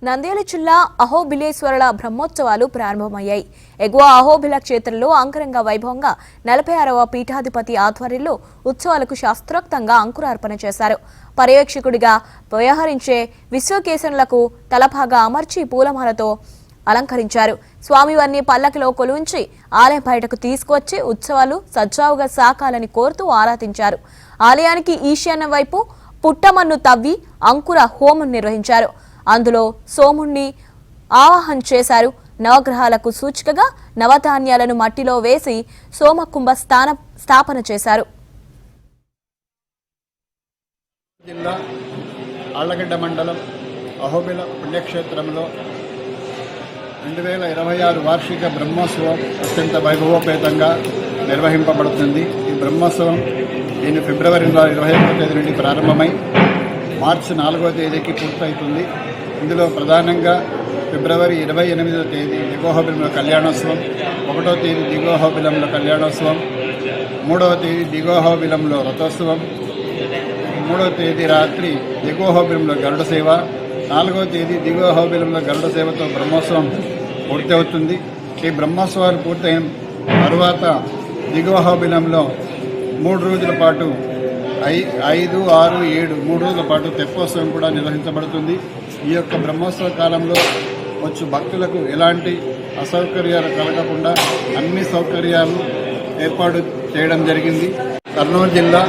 నంద్యాల జిల్లా అహోబిలేశ్వరుల బ్రహ్మోత్సవాలు ప్రారంభమయ్యాయి. ఎగువ అహోబిల క్షేత్రంలో అంగరంగ వైభవంగా 46వ పీఠాధిపతి ఆధ్వర్యంలో ఉత్సవాలకు శాస్త్రోక్తంగా అంకురార్పణ చేశారు. పర్యవేక్షకుడిగా వ్యవహరించే విశ్వకేశనులకు తలపాగా అమర్చి పూలమాలతో అలంకరించారు. స్వామివారిని పల్లకిలో కొలువుంచి ఆలయం బయటకు తీసుకువచ్చి ఉత్సవాలు సజావుగా సాగాలని కోరుతూ ఆరాధించారు. ఆలయానికి ఈశాన్య వైపు పుట్టమన్ను తవ్వి అంకుర హోమం నిర్వహించారు. అందులో సోముణ్ణి ఆవాహన చేశారు. నవగ్రహాలకు సూచికగా నవధాన్యాలను మట్టిలో వేసి సోమకుంభ స్థాపన చేశారు. జిల్లా ఆళ్లగడ్డ మండలం అహోబిల పుణ్యక్షేత్రంలో 2026 వార్షిక బ్రహ్మోత్సవం అత్యంత వైభవోపేతంగా నిర్వహింపబడుతుంది. ఈ బ్రహ్మోత్సవం ఫిబ్రవరి 21వ తేదీ నుండి ప్రారంభమై మార్చి 4వ తేదీకి పూర్తవుతుంది. ఇందులో ప్రధానంగా ఫిబ్రవరి 28వ తేదీ దిగోహోబిలంలో కళ్యాణోత్సవం, 1వ తేదీ దిగోహోబిలంలో కళ్యాణోత్సవం, 3వ తేదీ దిగోహోబిలంలో రథోత్సవం, 3వ తేదీ రాత్రి దిగోహోబిలంలో గరుడ సేవ, 4వ తేదీ దిగోహోబిలంలో గరుడ సేవతో బ్రహ్మోత్సవం పూర్తవుతుంది. ఈ బ్రహ్మోత్సవాలు పూర్తయిన తరువాత దిగోహోబిలంలో 3 రోజుల పాటు 5, 6, 7 3 రోజుల పాటు తెప్పోత్సవం కూడా నిర్వహించబడుతుంది. ఈ యొక్క బ్రహ్మోత్సవ కాలంలో వచ్చు భక్తులకు ఎలాంటి అసౌకర్యాలు కలగకుండా అన్ని సౌకర్యాలు ఏర్పాటు చేయడం జరిగింది. కర్నూలు జిల్లా